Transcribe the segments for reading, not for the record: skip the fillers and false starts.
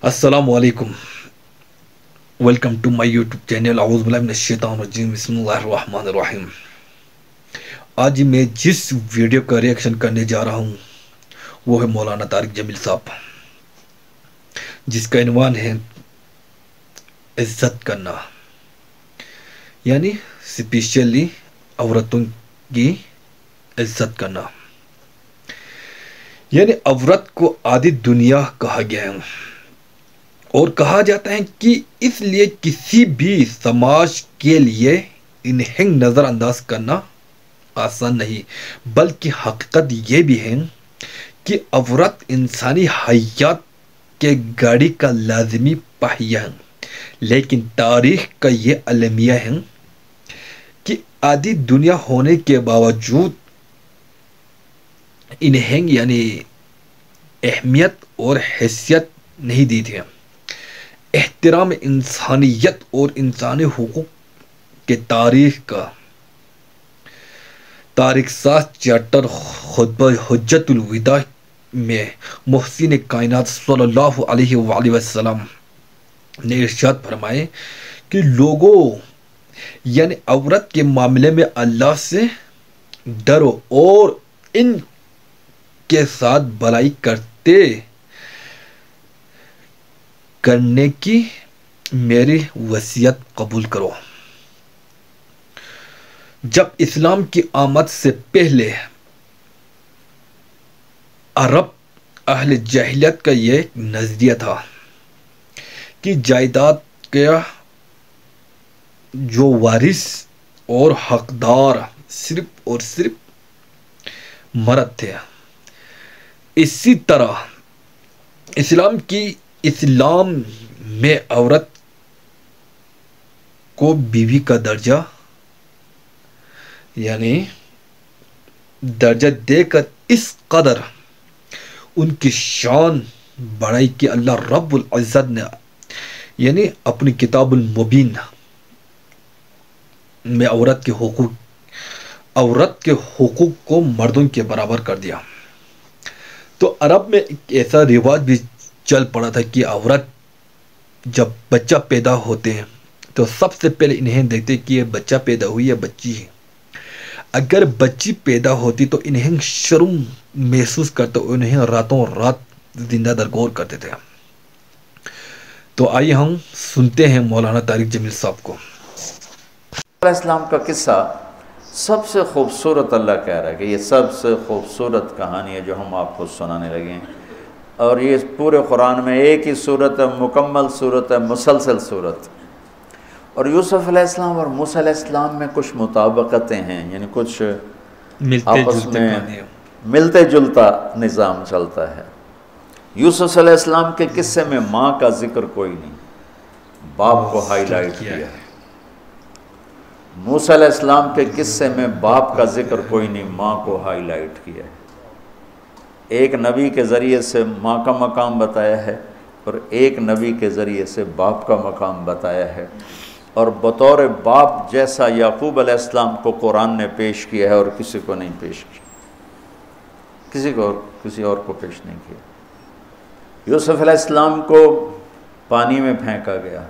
السلام علیکم. Welcome to my YouTube channel. اعوذ باللہ من الشیطان الرجیم. بسم اللہ الرحمن الرحیم. آج میں جس ویڈیو کا ریئیکشن کرنے جا رہا ہوں وہ ہے مولانا طارق جمیل صاحب، جس کا عنوان ہے عزت کرنا، یعنی اسپیشلی عورتوں کی عزت کرنا. یعنی عورت کو آدھی دنیا کہا گیا ہے، اور کہا جاتا ہے کہ اس لیے کسی بھی سماج کے لیے انہیں نظر انداز کرنا آسان نہیں، بلکہ حقیقت یہ بھی ہے کہ عورت انسانی حیات کے گاڑی کا لازمی پہیہ ہے. لیکن تاریخ کا یہ المیہ ہے کہ آدھی دنیا ہونے کے باوجود انہیں یعنی اہمیت اور حیثیت نہیں دی تھی. احترام انسانیت اور انسانی حقوق کے تاریخ کا تاریخ ساز چارٹر خطبہ حجت الوداع میں محسن کائنات صلی اللہ علیہ وآلہ وسلم نے ارشاد فرمائے کہ لوگوں، یعنی عورت کے معاملے میں اللہ سے ڈرو اور ان کے ساتھ بھلائی کرنے کی میری وصیت قبول کرو. جب اسلام کی آمد سے پہلے عرب اہل جاہلیت کا یہ نظریہ تھا کہ جائیداد کا جو وارث اور حقدار صرف اور صرف مرد تھے. اسی طرح اسلام میں عورت کو بیوی کا درجہ یعنی درجہ دے کر اس قدر ان کی شان بڑھائی کہ اللہ رب العزت نے یعنی اپنی کتاب المبین میں عورت کے حقوق کو مردوں کے برابر کر دیا. تو عرب میں ایک ایسا رواج بھی چل پڑا تھا کہ عورت جب بچہ پیدا ہوتے ہیں تو سب سے پہلے انہیں دیکھتے کہ یہ بچہ پیدا ہوئی یا بچی ہے. اگر بچی پیدا ہوتی تو انہیں شرم محسوس کرتے، انہیں راتوں رات زندہ درگور کرتے تھے. تو آئیے ہم سنتے ہیں مولانا طارق جمیل صاحب کو. علیہ السلام کا قصہ سب سے خوبصورت اللہ کہہ رہا ہے کہ یہ سب سے خوبصورت کہانی ہے جو ہم آپ کو سنانے لگے ہیں، اور یہ پورے قرآن میں ایک ہی صورت ہے، مکمل صورت ہے، مسلسل صورت. اور یوسف علیہ السلام اور موسیٰ علیہ السلام میں کچھ مطابقتیں ہیں، یعنی کچھ آپس میں ملتے جلتا نظام چلتا ہے. یوسف علیہ السلام کے قصے میں ماں کا ذکر کوئی نہیں، باپ کو ہائی لائٹ کیا ہے. موسیٰ علیہ السلام کے قصے میں باپ کا ذکر کوئی نہیں، ماں کو ہائی لائٹ کیا ہے. ایک نبی کے ذریعے سے ماں کا مقام بتایا ہے اور ایک نبی کے ذریعے سے باپ کا مقام بتایا ہے. اور بطور باپ جیسا یعقوب علیہ السلام کو قرآن نے پیش کیا ہے اور کسی کو نہیں پیش کیا، کسی اور کو پیش نہیں کیا. یوسف علیہ السلام کو پانی میں پھینکا گیا،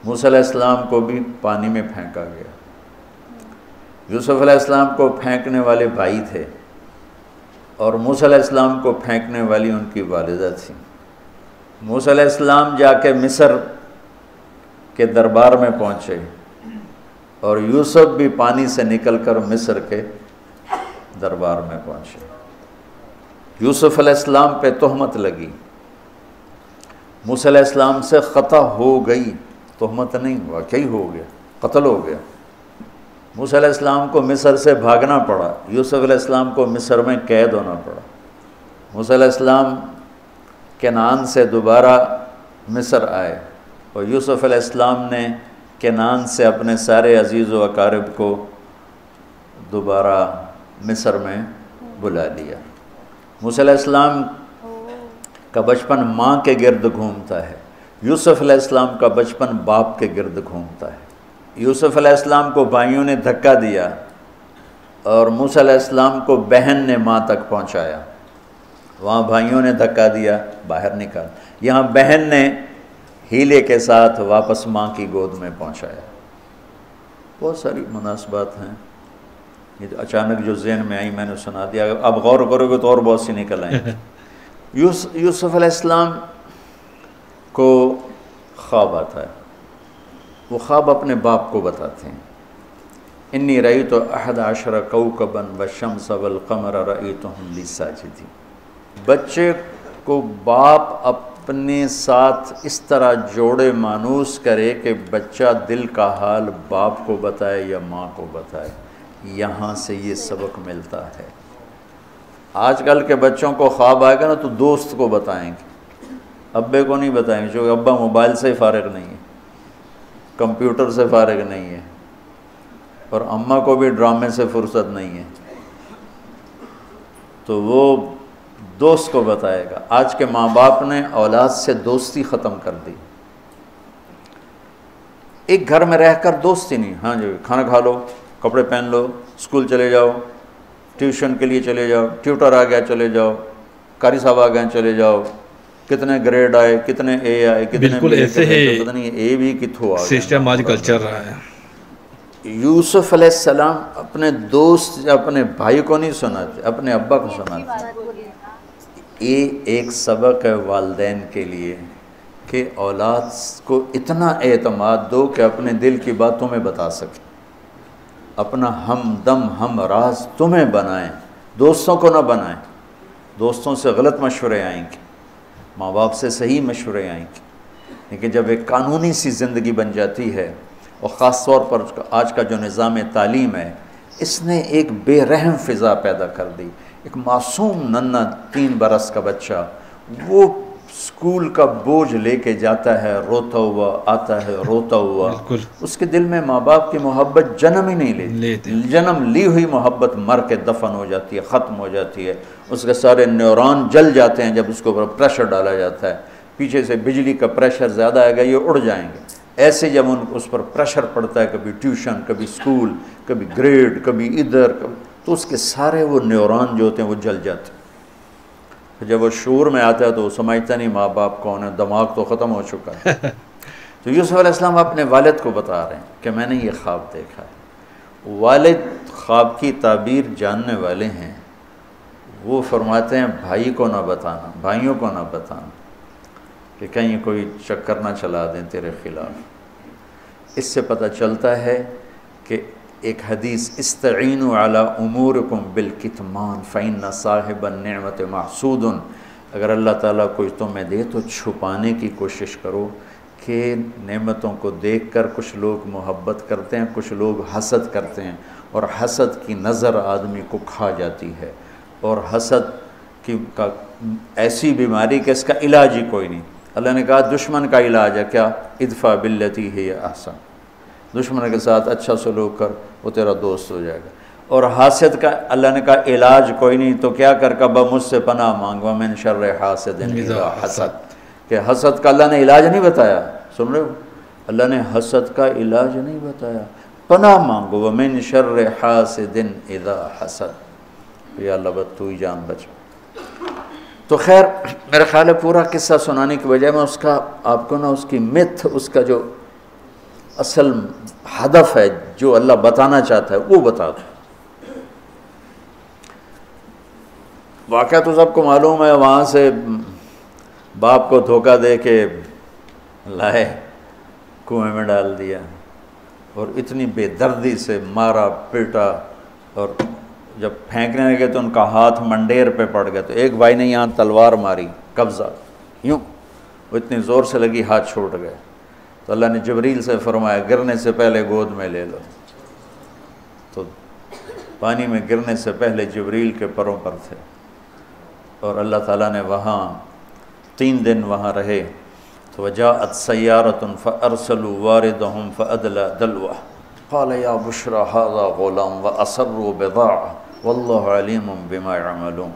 موسیٰ علیہ السلام کو بھی پانی میں پھینکا گیا. یوسف علیہ السلام کو پھینکنے والے بھائی تھے اور موسیٰ علیہ السلام کو پھینکنے والی ان کی والدہ تھی. موسیٰ علیہ السلام جا کے مصر کے دربار میں پہنچے اور یوسف بھی پانی سے نکل کر مصر کے دربار میں پہنچے. یوسف علیہ السلام پہ تہمت لگی، موسیٰ علیہ السلام سے خطا ہو گئی، تہمت نہیں، واقعی ہو گیا، قتل ہو گیا. موسیٰ علیہ السلام کو مصر سے بھاگنا پڑا، یوسف علیہ السلام کو مصر میں قید ہونا پڑا. موسیٰ علیہ السلام کنعان سے دوبارہ مصر آئے اور یوسف علیہ السلام نے کنعان سے اپنے سارے عزیز و اقارب کو دوبارہ مصر میں بلا لیا. موسیٰ علیہ السلام کا بچپن ماں کے گرد گھومتا ہے، یوسف علیہ السلام کا بچپن باپ کے گرد گھومتا ہے. یوسف علیہ السلام کو بھائیوں نے دھکا دیا اور موسیٰ علیہ السلام کو بہن نے ماں تک پہنچایا. وہاں بھائیوں نے دھکا دیا، باہر نکال. یہاں بہن نے ہیلے کے ساتھ واپس ماں کی گود میں پہنچایا. بہت ساری مناسبات ہیں، یہ اچانک جو ذہن میں آئی میں نے سنا دیا. اب غور کرو گے تو اور بہت سی نکل آئیں. یوسف علیہ السلام کو خواب آتا ہے، وہ خواب اپنے باپ کو بتاتے ہیں. انی رأیت 11 کوكبا والشمس والقمر رأیتهم لی ساجدین. بچے کو باپ اپنے ساتھ اس طرح جوڑے مانوس کرے کہ بچہ دل کا حال باپ کو بتائے یا ماں کو بتائے. یہاں سے یہ سبق ملتا ہے. آج کل کے بچوں کو خواب آئے گا نا تو دوست کو بتائیں گے، ابے کو نہیں بتائیں گے، کیونکہ ابا موبائل سے فارغ نہیں ہے، کمپیوٹر سے فارغ نہیں ہے، اور اماں کو بھی ڈرامے سے فرصت نہیں ہے، تو وہ دوست کو بتائے گا. آج کے ماں باپ نے اولاد سے دوستی ختم کر دی. ایک گھر میں رہ کر دوستی نہیں. ہاں جی، کھانا کھا لو، کپڑے پہن لو، اسکول چلے جاؤ، ٹیوشن کے لیے چلے جاؤ، ٹیوٹر آ گیا چلے جاؤ، قاری صاحب آ گئے چلے جاؤ، کتنے گریڈ آئے، کتنے اے آئے، کتنے بالکل ایسے ہی پتہ نہیں اے بھی کتھوں آ گئے. سسٹم آج کل چل رہا ہے. یوسف علیہ السلام اپنے دوست اپنے بھائی کو نہیں سناتے، اپنے ابا کو سناتے. یہ ایک سبق ہے والدین کے لیے کہ اولاد کو اتنا اعتماد دو کہ اپنے دل کی بات تمہیں بتا سکے، اپنا ہمدم ہم راز تمہیں بنائیں، دوستوں کو نہ بنائیں. دوستوں سے غلط مشورے آئیں گے، ماں باپ سے صحیح مشورے آئیں گے. لیکن جب ایک قانونی سی زندگی بن جاتی ہے، اور خاص طور پر آج کا جو نظام تعلیم ہے، اس نے ایک بے رحم فضا پیدا کر دی. ایک معصوم ننھا 3 برس کا بچہ وہ اسکول کا بوجھ لے کے جاتا ہے روتا ہوا، آتا ہے روتا ہوا. اس کے دل میں ماں باپ کی محبت جنم ہی نہیں لیتی. جنم لی ہوئی محبت مر کے دفن ہو جاتی ہے، ختم ہو جاتی ہے. اس کے سارے نیورون جل جاتے ہیں جب اس کو پریشر ڈالا جاتا ہے. پیچھے سے بجلی کا پریشر زیادہ آئے گا، یہ اڑ جائیں گے. ایسے جب اس پر پریشر پڑتا ہے، کبھی ٹیوشن، کبھی اسکول، کبھی گریڈ، کبھی ادھر، تو اس کے سارے وہ نیورون جو ہوتے ہیں وہ جل جاتے ہیں. جب وہ شعور میں آتا ہے تو وہ سمجھتا نہیں ماں باپ کون ہے، دماغ تو ختم ہو چکا ہے. تو یوسف علیہ السلام اپنے والد کو بتا رہے ہیں کہ میں نے یہ خواب دیکھا ہے. والد خواب کی تعبیر جاننے والے ہیں. وہ فرماتے ہیں بھائی کو نہ بتانا، بھائیوں کو نہ بتانا، کہ کہیں کوئی چکر نہ چلا دیں تیرے خلاف. اس سے پتہ چلتا ہے کہ ایک حدیث استعینوا علی امورکم بالکتمان فإن صاحب النعمت محسود. اگر اللہ تعالیٰ کوئی تمہیں دے تو چھپانے کی کوشش کرو، کہ نعمتوں کو دیکھ کر کچھ لوگ محبت کرتے ہیں، کچھ لوگ حسد کرتے ہیں، اور حسد کی نظر آدمی کو کھا جاتی ہے. اور حسد کا ایسی بیماری کہ اس کا علاج ہی کوئی نہیں. اللہ نے کہا دشمن کا علاج ہے کیا؟ ادفع باللتی ہی احسن. دشمن کے ساتھ اچھا سلوک کر، وہ تیرا دوست ہو جائے گا. اور حاسد کا اللہ نے کہا علاج کوئی نہیں، تو کیا کر کبا مجھ سے پناہ مانگ ومن شر حاسد اذا حسد. کہ حسد کا اللہ نے علاج نہیں بتایا. سن رہے ہو؟ اللہ نے حسد کا علاج نہیں بتایا. پناہ مانگو ومن شر حاسد اذا حسد. یا اللہ بس تو ہی جان بچ. تو خیر میرا خیال ہے پورا قصہ سنانے کی بجائے میں اس کا آپ کو نا اس کی متھ، اس کا جو اصل ہدف ہے جو اللہ بتانا چاہتا ہے وہ بتا دوں. واقعہ تو سب کو معلوم ہے. وہاں سے باپ کو دھوکہ دے کے لائے، کنویں میں ڈال دیا، اور اتنی بے دردی سے مارا پیٹا. اور جب پھینکنے لگے تو ان کا ہاتھ منڈیر پہ پڑ گیا. تو ایک بھائی نے یہاں تلوار ماری، قبضہ یوں، وہ اتنی زور سے لگی ہاتھ چھوٹ گئے. تو اللہ نے جبریل سے فرمایا گرنے سے پہلے گود میں لے لو. تو پانی میں گرنے سے پہلے جبریل کے پروں پر تھے. اور اللہ تعالیٰ نے وہاں 3 دن وہاں رہے. تو وجاءت سیارة فأرسلوا واردهم فأدلى دلوه قال یا بشرى هذا غلام وأسروا بضاعة واللہ علیم بما يعملون.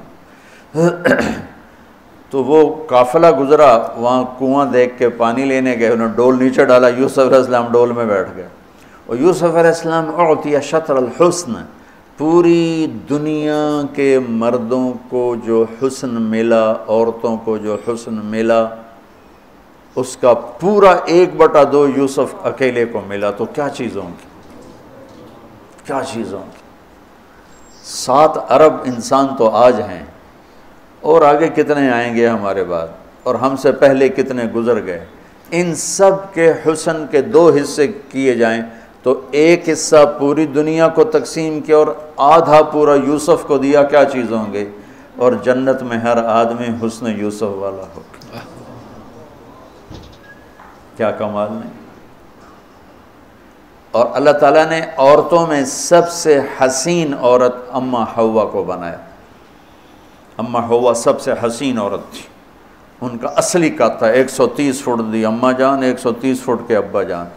تو وہ قافلہ گزرا، وہاں کنواں دیکھ کے پانی لینے گئے، انہوں نے ڈول نیچے ڈالا، یوسف علیہ السلام ڈول میں بیٹھ گئے. اور یوسف علیہ السلام اعطی شطر الحسن. پوری دنیا کے مردوں کو جو حسن ملا، عورتوں کو جو حسن ملا، اس کا پورا 1/2 یوسف اکیلے کو ملا تو کیا چیز ہوں گی، کیا چیز ہوں گی؟ 7 ارب انسان تو آج ہیں، اور آگے کتنے آئیں گے ہمارے بعد، اور ہم سے پہلے کتنے گزر گئے۔ ان سب کے حسن کے 2 حصے کیے جائیں تو 1 حصہ پوری دنیا کو تقسیم کیا اور آدھا پورا یوسف کو دیا، کیا چیز ہوں گے؟ اور جنت میں ہر آدمی حسن یوسف والا ہوگا۔ کیا کمال نہیں! اور اللہ تعالیٰ نے عورتوں میں سب سے حسین عورت اماں حوا کو بنایا۔ اماں حوا سب سے حسین عورت تھی، ان کا اصلی قد تھا 130 فٹ دی اماں جان، 130 فٹ کے ابا جان۔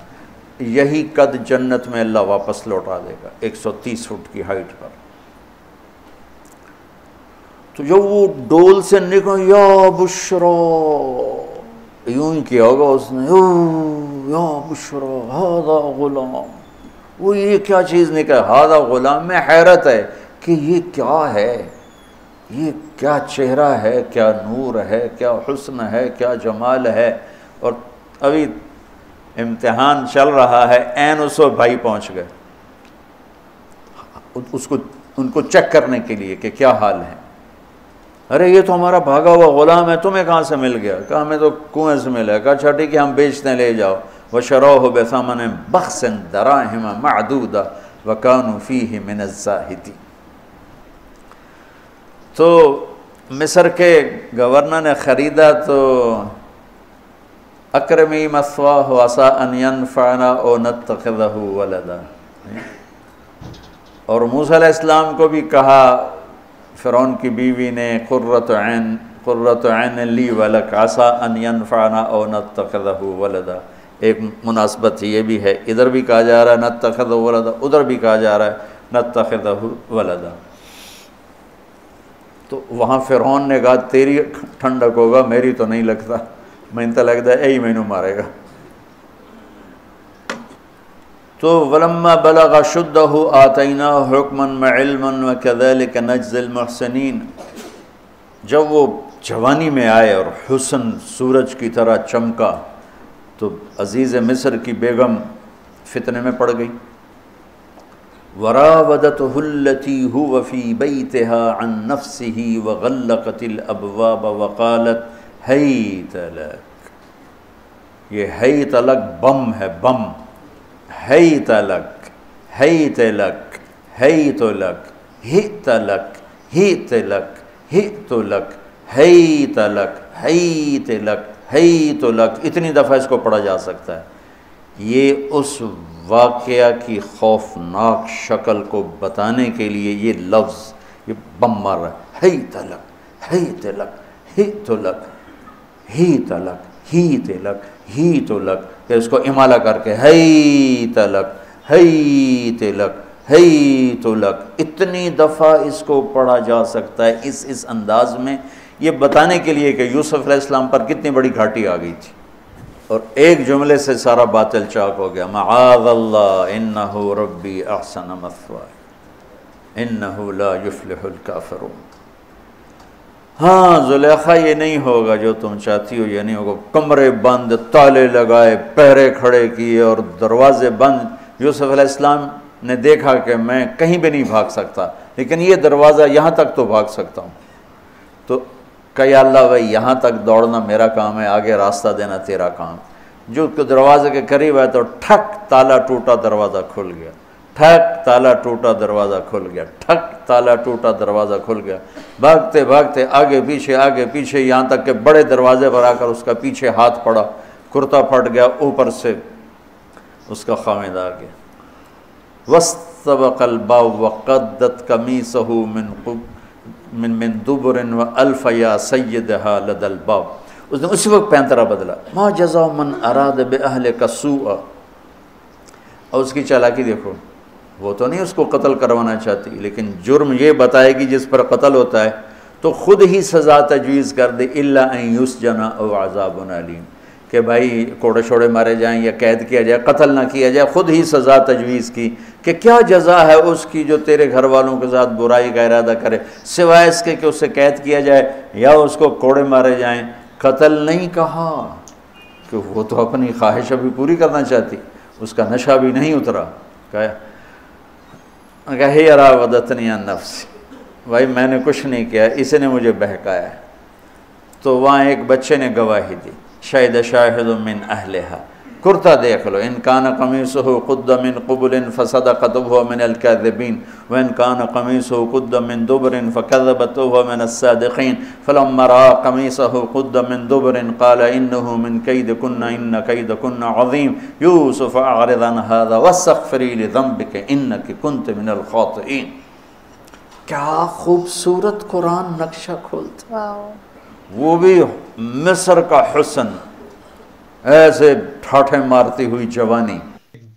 یہی قد جنت میں اللہ واپس لوٹا دے گا 130 فٹ کی ہائٹ پر۔ تو جب وہ ڈول سے نکل یا بشرا، یوں ہی کیا ہوگا اس نے، یا بشرا ہذا غلام، وہ یہ کیا چیز نکل، ہذا غلام، میں حیرت ہے کہ یہ کیا ہے، یہ کیا چہرہ ہے، کیا نور ہے، کیا حسن ہے، کیا جمال ہے۔ اور ابھی امتحان چل رہا ہے، عین اس وقت بھائی پہنچ گئے ان کو چیک کرنے کے لیے کہ کیا حال ہے۔ ارے یہ تو ہمارا بھاگا ہوا غلام ہے، تمہیں کہاں سے مل گیا؟ کہا ہمیں تو کنویں سے ملا ہے۔ کہا اچھا ٹھیک ہے، ہم بیچتے ہیں، لے جاؤ۔ وَشَرَوْهُ بِثَمَنٍ بَخْسٍ دَرَاهِمَ مَعْدُودَةٍ وَكَانُوا فِيهِ مِنَ الزَّاهِدِينَ۔ تو مصر کے گورنر نے خریدا تو اکرمی مثواہ وعسیٰ ان ینفعنا او نتخذہ ولدا، اور موسیٰ علیہ السلام کو بھی کہا فرعون کی بیوی نے قرۃ عین لی ولک عسیٰ ان ینفعنا او نتخذہ ولدا۔ ایک مناسبت یہ بھی ہے، ادھر بھی کہا جا رہا ہے نتخذہ ولدا، ادھر بھی کہا جا رہا ہے نتخذہ ولدا۔ تو وہاں فرعون نے کہا تیری ٹھنڈک ہوگا، میری تو نہیں لگتا، میں تو لگتا ہے یہی مینوں مارے گا۔ تو وَلَمَّا بَلَغَ شُدَّهُ آتَيْنَاهُ حُكْمًا وَعِلْمًا وَكَذَلِكَ نَجْزِي الْمُحْسِنِينَ۔ جب وہ جوانی میں آئے اور حسن سورج کی طرح چمکا تو عزیز مصر کی بیگم فتنے میں پڑ گئی۔ وراودته التي هو في بيتها عن نفسه وغلقت الابواب وقالت هيت لك، یہ هيت لك بم ہے، بم، هيت لك هيت لك هيت لك هيت لك هيت لك هيت لك هيت لك هيت لك هيت لك، اتنی دفعہ اس کو پڑھا جا سکتا ہے۔ یہ اس واقعہ کی خوفناک شکل کو بتانے کے لیے یہ لفظ، یہ بم مار رہا ہے، ہی تلک ہی تلک ہی تلک ہی تلک ہی تلک ہی تلک، کہ اس کو امالہ کر کے ہی تلک ہی تلک ہی تلک، اتنی دفعہ اس کو پڑھا جا سکتا ہے اس انداز میں، یہ بتانے کے لیے کہ یوسف علیہ السلام پر کتنی بڑی گھاٹی آ گئی تھی، اور ایک جملے سے سارا باطل چاک ہو گیا۔ معاذ اللہ انہ ربی احسن مثوایا انہ لا یفلح الکافرون۔ ہاں زلیخا یہ نہیں ہوگا جو تم چاہتی ہو، یہ نہیں ہوگا، کمرے بند، تالے لگائے، پہرے کھڑے کیے اور دروازے بند۔ یوسف علیہ السلام نے دیکھا کہ میں کہیں بھی نہیں بھاگ سکتا، لیکن یہ دروازہ یہاں تک تو بھاگ سکتا ہوں، تو کہ یا اللہ بھائی یہاں تک دوڑنا میرا کام ہے، آگے راستہ دینا تیرا کام۔ جو دروازے کے قریب ہے تو ٹھک تالا ٹوٹا، دروازہ کھل گیا، ٹھک تالا ٹوٹا، دروازہ کھل گیا، ٹھک تالا ٹوٹا، دروازہ کھل گیا۔ بھاگتے بھاگتے آگے پیچھے یہاں تک کہ بڑے دروازے پر آ کر اس کا پیچھے ہاتھ پڑا، کرتا پھٹ گیا، اوپر سے اس کا خامد آ گیا۔ وَاسْتَبَقَ الْبَابُ وَقَدَّتْ قَمِيصَهُ من دبر وَأَلْفَ يَا سَيِّدَهَا لَدَى الْبَابِ، اس نے اسی وقت پینترا بدلا۔ مَا جَزَاءُ مَنْ أَرَادَ بِأَهْلِكَ سُوءًا، اور اس کی چالاکی دیکھو، وہ تو نہیں اس کو قتل کروانا چاہتی، لیکن جرم یہ بتائے گی جس پر قتل ہوتا ہے تو خود ہی سزا تجویز کر دے، إِلَّا أَن يُسْجَنَ أَوْ عَذَابٌ أَلِيمٌ، کہ بھائی کوڑے شوڑے مارے جائیں یا قید کیا جائے، قتل نہ کیا جائے، خود ہی سزا تجویز کی کہ کیا جزا ہے اس کی جو تیرے گھر والوں کے ساتھ برائی کا ارادہ کرے، سوائے اس کے کہ اسے قید کیا جائے یا اس کو کوڑے مارے جائیں۔ قتل نہیں کہا کہ کہ وہ تو اپنی خواہش ابھی پوری کرنا چاہتی، اس کا نشہ بھی نہیں اترا. کہا ہی راودتنی عن نفسی، بھائی میں نے کچھ نہیں کیا، اس نے مجھے بہکایا. تو وہاں ایک بچے نے گواہی دی، شہد شاہد من اہلہا، کرتا دیکھ لو، ان کان قمیصہ قد من قبل فصدقت وہو من الکاذبین وان کان قمیصہ قد من دبر فکذبت وہو من الصادقین فلما رأى قمیصہ قد من دبر قال انہ من کیدکن ان کیدکن عظیم یوسف اعرض عن ھذا واستغفری لذنبک انک کنت من الخاطئین. کیا خوبصورت قرآن نقشہ کھولتا، واو. وہ بھی مصر کا حسن، ایسے ٹھاٹھے مارتی ہوئی جوانی.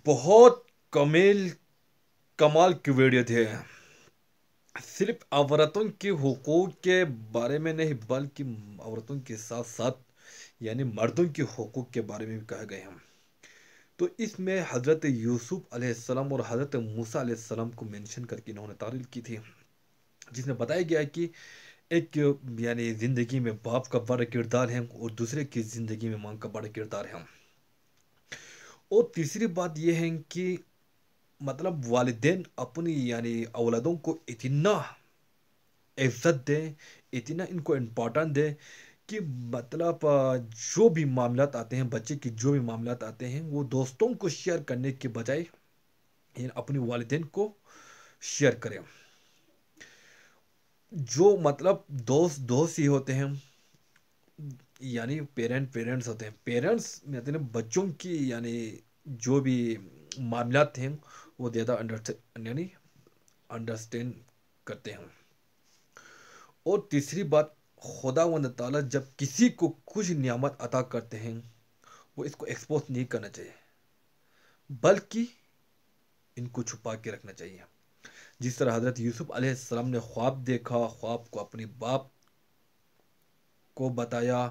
بہت کمال کی ویڈیو تھے. صرف عورتوں کے حقوق کے بارے میں نہیں بلکہ عورتوں کے ساتھ ساتھ یعنی مردوں کے حقوق کے بارے میں بھی کہا گئے ہیں. تو اس میں حضرت یوسف علیہ السلام اور حضرت موسیٰ علیہ السلام کو مینشن کر کے انہوں نے تعریف کی تھی، جس میں بتایا گیا کہ ایک یعنی زندگی میں باپ کا بڑا کردار ہے اور دوسرے کی زندگی میں ماں کا بڑا کردار ہے. اور تیسری بات یہ ہے کہ مطلب والدین اپنی یعنی اولادوں کو اتنا عزت دیں، اتنا ان کو امپورٹنٹ دیں کہ مطلب جو بھی معاملات آتے ہیں، بچے کے جو بھی معاملات آتے ہیں، وہ دوستوں کو شیئر کرنے کے بجائے یعنی اپنی والدین کو شیئر کریں. جو مطلب دوست ہی ہوتے ہیں، یعنی پیرنٹس ہوتے ہیں. پیرنٹس یعنی بچوں کی یعنی جو بھی معاملات ہیں وہ زیادہ انڈرسٹینڈ کرتے ہیں. اور تیسری بات، خداوند تعالیٰ جب کسی کو کچھ نعمت عطا کرتے ہیں وہ اس کو ایکسپوز نہیں کرنا چاہیے بلکہ ان کو چھپا کے رکھنا چاہیے. جس طرح حضرت یوسف علیہ السلام نے خواب دیکھا، خواب کو اپنے باپ کو بتایا،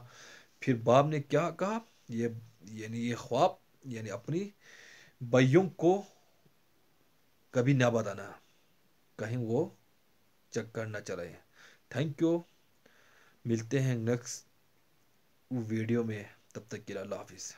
پھر باپ نے کیا کہا، یہ خواب یعنی اپنی بھائیوں کو کبھی نہ بتانا، کہیں وہ چکر نہ چلائے. تھینک یو، ملتے ہیں نیکسٹ ویڈیو میں، تب تک کے لیے اللہ حافظ.